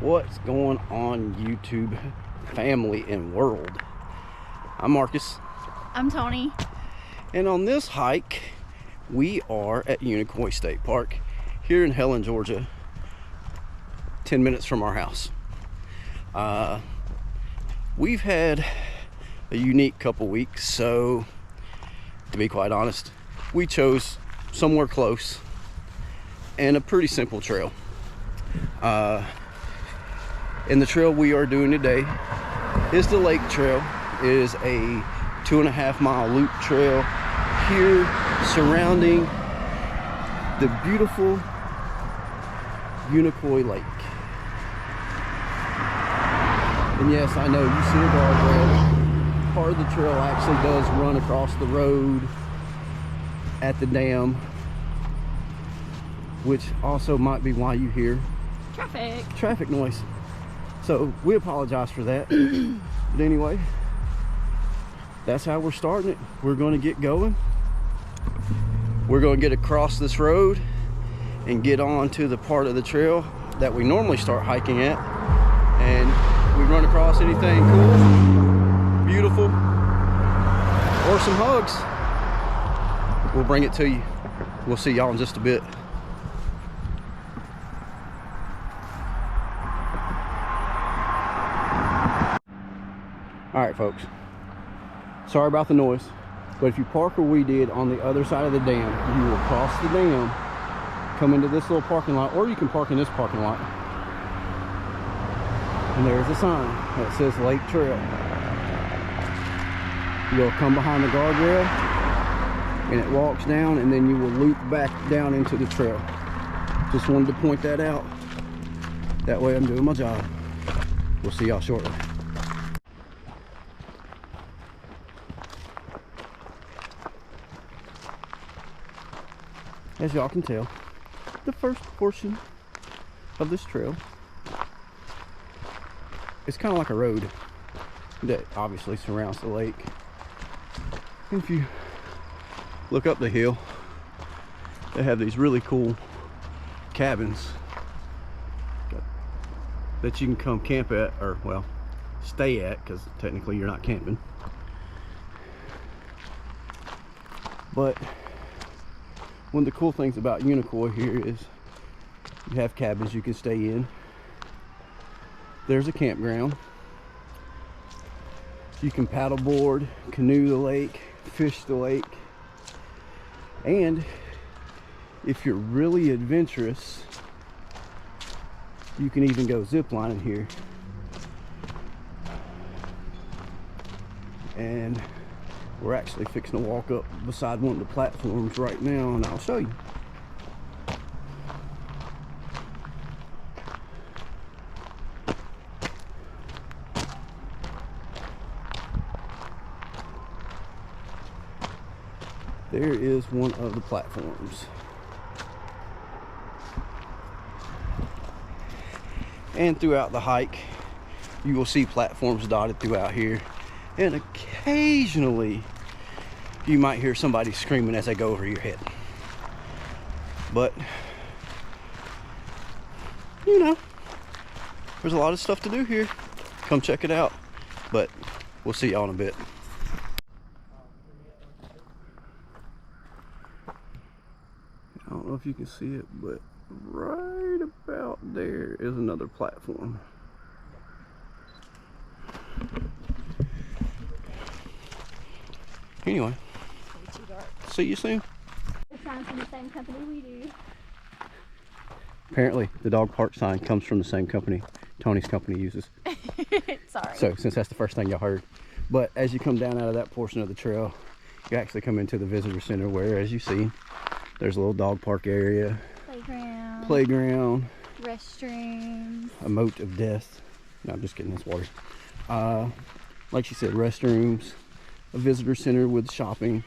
What's going on, YouTube family and world? I'm Marcus. I'm Tony. And on this hike, we are at Unicoi State Park here in Helen, Georgia, 10 minutes from our house. We've had a unique couple weeks, so to be quite honest, we chose somewhere close and a pretty simple trail. And the trail we are doing today is the Lake Trail. It is a 2.5 mile loop trail here surrounding the beautiful Unicoi Lake. And yes, I know you see a guardrail. Part of the trail actually does run across the road at the dam, which also might be why you hear traffic noise. So we apologize for that. But anyway, that's how we're starting it. We're going to get going. We're going to get across this road and get on to the part of the trail that we normally start hiking at. And we run across anything cool, beautiful, or some hugs, we'll bring it to you. We'll see y'all in just a bit. All right, folks, sorry about the noise, but if you park where we did on the other side of the dam, you will cross the dam, come into this little parking lot, or you can park in this parking lot. And there's a sign that says Lake Trail. You'll come behind the guardrail and it walks down, and then you will loop back down into the trail. Just wanted to point that out. That way I'm doing my job. We'll see y'all shortly. As y'all can tell, the first portion of this trail is kind of like a road that obviously surrounds the lake. And if you look up the hill, they have these really cool cabins that you can come camp at, or well, stay at, because technically you're not camping. But one of the cool things about Unicoi here is you have cabins you can stay in. There's a campground. You can paddleboard, canoe the lake, fish the lake. And if you're really adventurous, you can even go ziplining here. And we're actually fixing to walk up beside one of the platforms right now, and I'll show you. There is one of the platforms. And throughout the hike, you will see platforms dotted throughout here. And occasionally, you might hear somebody screaming as they go over your head. But, you know, there's a lot of stuff to do here. Come check it out. But we'll see y'all in a bit. I don't know if you can see it, but right about there is another platform. Anyway, see you soon. The sign's from the same company we do. Apparently, the dog park sign comes from the same company Tony's company uses. Sorry. So, since that's the first thing y'all heard. But as you come down out of that portion of the trail, you actually come into the visitor center where, as you see, there's a little dog park area. Playground. Restrooms. A moat of death. No, I'm just kidding, it's water. Like she said, restrooms. A visitor center with shopping,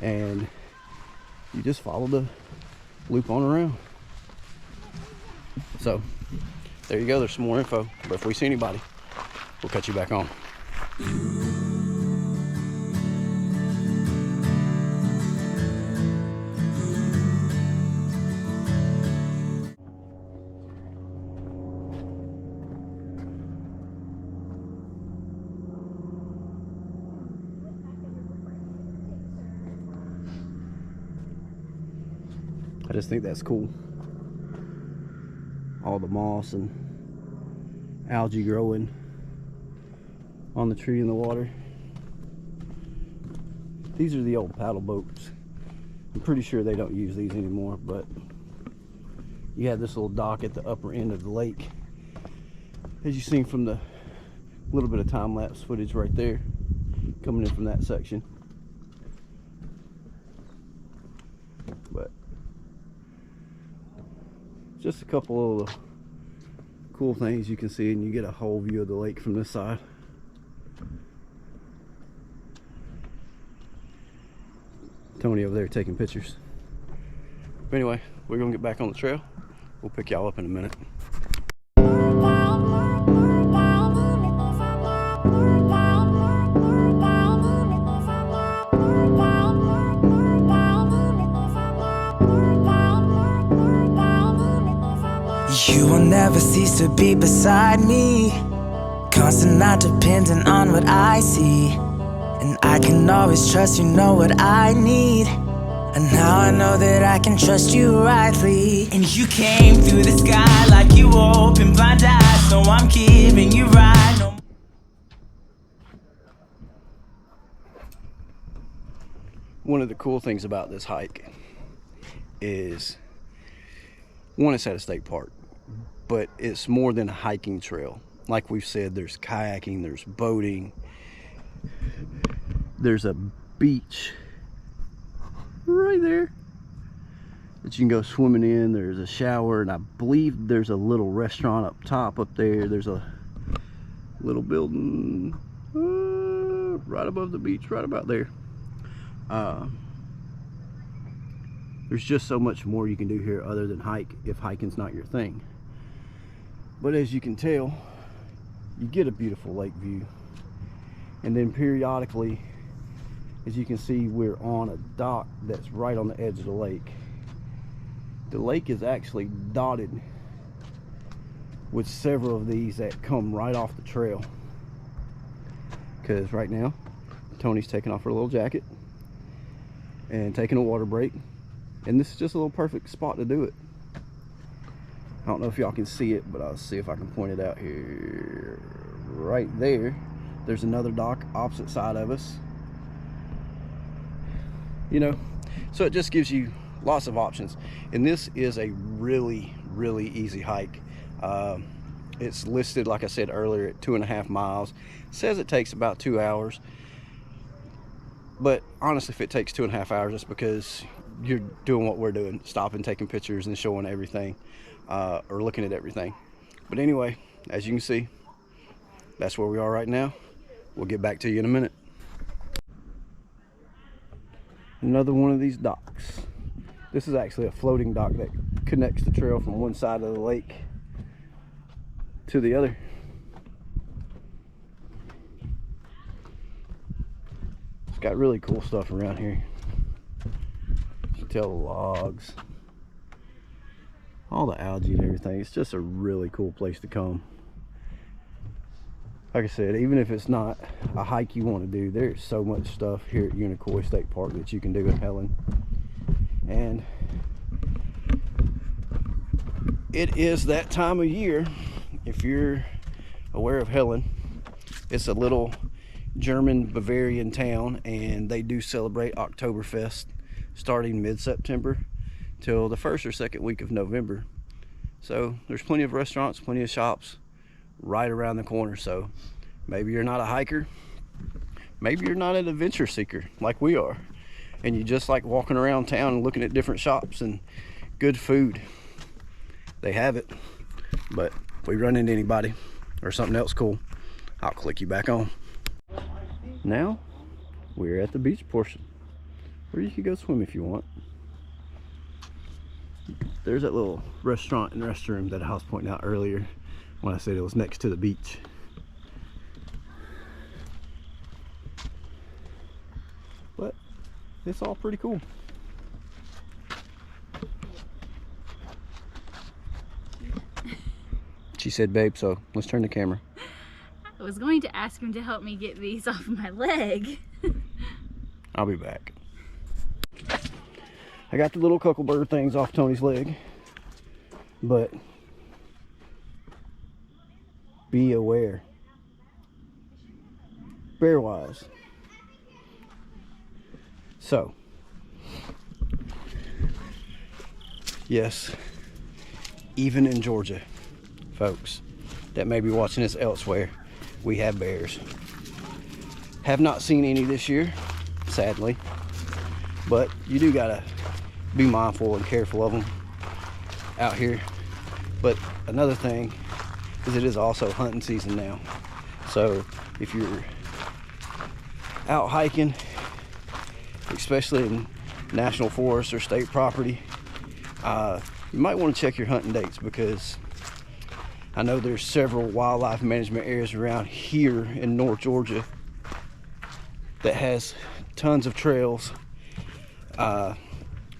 and you just follow the loop on around. So there you go, there's some more info, but if we see anybody, we'll cut you back on. just think that's cool. All the moss and algae growing on the tree in the water. These are the old paddle boats. I'm pretty sure they don't use these anymore, but you have this little dock at the upper end of the lake, as you've seen from the little bit of time-lapse footage right there coming in from that section. But just a couple of cool things you can see, and you get a whole view of the lake from this side. Tony over there taking pictures. But anyway, we're gonna get back on the trail. We'll pick y'all up in a minute. You will never cease to be beside me, constant, not dependent on what I see. And I can always trust you know what I need. And now I know that I can trust you rightly. And you came through the sky like you opened blind eyes. So I'm giving you right. No. One of the cool things about this hike is, one, it's at a state park, but it's more than a hiking trail. Like we've said, there's kayaking, there's boating, there's a beach right there that you can go swimming in. There's a shower, and I believe there's a little restaurant up top up there. There's a little building right above the beach, right about there. There's just so much more you can do here other than hike, if hiking's not your thing. But as you can tell, you get a beautiful lake view. And then periodically, as you can see, we're on a dock that's right on the edge of the lake. The lake is actually dotted with several of these that come right off the trail. Because right now, Tony's taking off her little jacket and taking a water break. And this is just a little perfect spot to do it. I don't know if y'all can see it, but I'll see if I can point it out here. Right there, there's another dock opposite side of us. You know, so it just gives you lots of options. And this is a really, really easy hike. It's listed, like I said earlier, at 2.5 miles. It says it takes about 2 hours. But honestly, if it takes 2.5 hours, it's because you're doing what we're doing, stopping, taking pictures and showing everything, or looking at everything. But anyway, as you can see, that's where we are right now. We'll get back to you in a minute. Another one of these docks. This is actually a floating dock that connects the trail from one side of the lake to the other. It's got really cool stuff around here. You can tell the logs, all the algae and everything. It's just a really cool place to come. Like I said, even if it's not a hike you want to do, there's so much stuff here at Unicoi State Park that you can do in Helen. And it is that time of year. If you're aware of Helen, it's a little German Bavarian town, and they do celebrate Oktoberfest starting mid-September till the first or second week of November. So there's plenty of restaurants, plenty of shops right around the corner. So maybe you're not a hiker, maybe you're not an adventure seeker like we are, and you just like walking around town and looking at different shops and good food. They have it. But if we run into anybody or something else cool, I'll click you back on. Now we're at the beach portion where you can go swim if you want. There's that little restaurant and restroom that I was pointing out earlier when I said it was next to the beach. But it's all pretty cool. She said, babe, so let's turn the camera. I was going to ask him to help me get these off my leg. I'll be back. I got the little cucklebird things off Tony's leg, but be aware, bear wise. So yes, even in Georgia, folks that may be watching this elsewhere, we have bears. Have not seen any this year, sadly, but you do gotta be mindful and careful of them out here. But another thing is it is also hunting season now, so if you're out hiking, especially in national forests or state property, you might want to check your hunting dates, because I know there's several wildlife management areas around here in North Georgia that has tons of trails,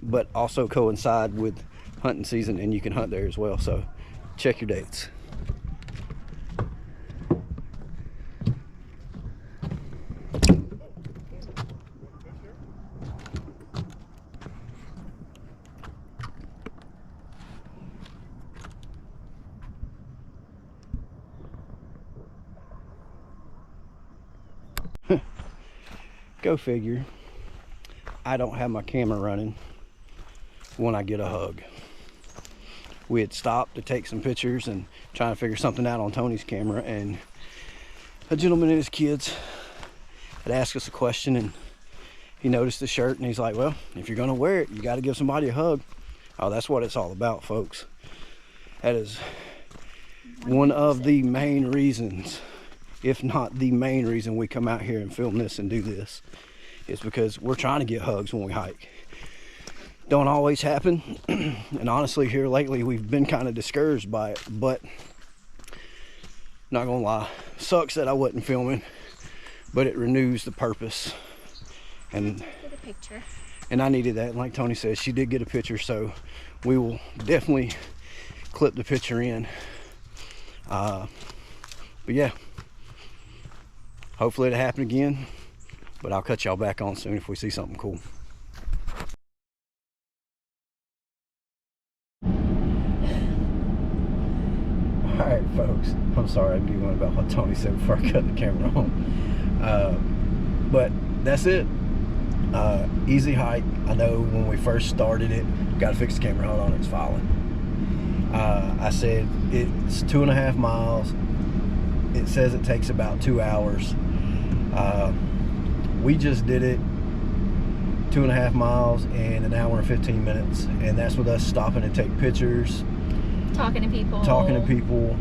but also coincide with hunting season, and you can hunt there as well. So check your dates. Go figure, I don't have my camera running when I get a hug. We had stopped to take some pictures and trying to figure something out on Tony's camera, and a gentleman and his kids had asked us a question, and he noticed the shirt and he's like, well, if you're gonna wear it, you got to give somebody a hug. Oh, that's what it's all about, folks. That is one of the main reasons, if not the main reason, we come out here and film this and do this, is because we're trying to get hugs when we hike. Don't always happen, and honestly here lately we've been kind of discouraged by it, but not gonna lie, sucks that I wasn't filming, but it renews the purpose. And get a picture. And I needed that, and like Tony said, she did get a picture, so we will definitely clip the picture in. But yeah, hopefully it'll happen again, but I'll cut y'all back on soon if we see something cool. Alright folks, I'm sorry I didn't about what Tony said before I cut the camera on. But that's it. Easy hike. I know when we first started it, got to fix the camera, hold on, it's falling. I said it's 2.5 miles. It says it takes about 2 hours. We just did it 2.5 miles in 1 hour and 15 minutes, and that's with us stopping to take pictures, talking to people,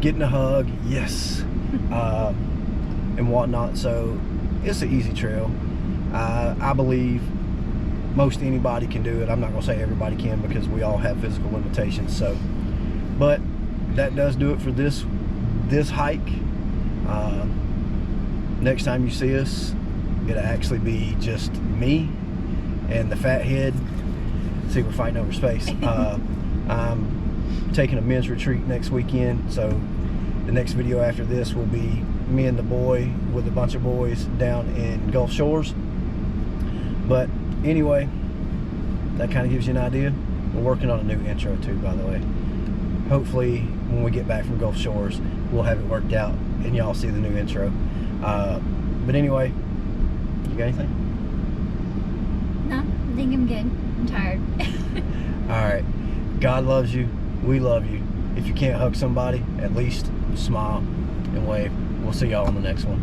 getting a hug, yes, and whatnot. So it's an easy trail. I believe most anybody can do it. I'm not gonna say everybody can, because we all have physical limitations. So, but that does do it for this hike. Next time you see us, it'll actually be just me and the fat head. See, we're fighting over space. I'm taking a men's retreat next weekend, so the next video after this will be me and the boy with a bunch of boys down in Gulf Shores. But anyway, that kind of gives you an idea. We're working on a new intro too, by the way. Hopefully when we get back from Gulf Shores, we'll have it worked out and y'all see the new intro. But anyway, you got anything? No, I think I'm good. I'm tired. Alright, God loves you, we love you. If you can't hug somebody, at least smile and wave. We'll see y'all on the next one.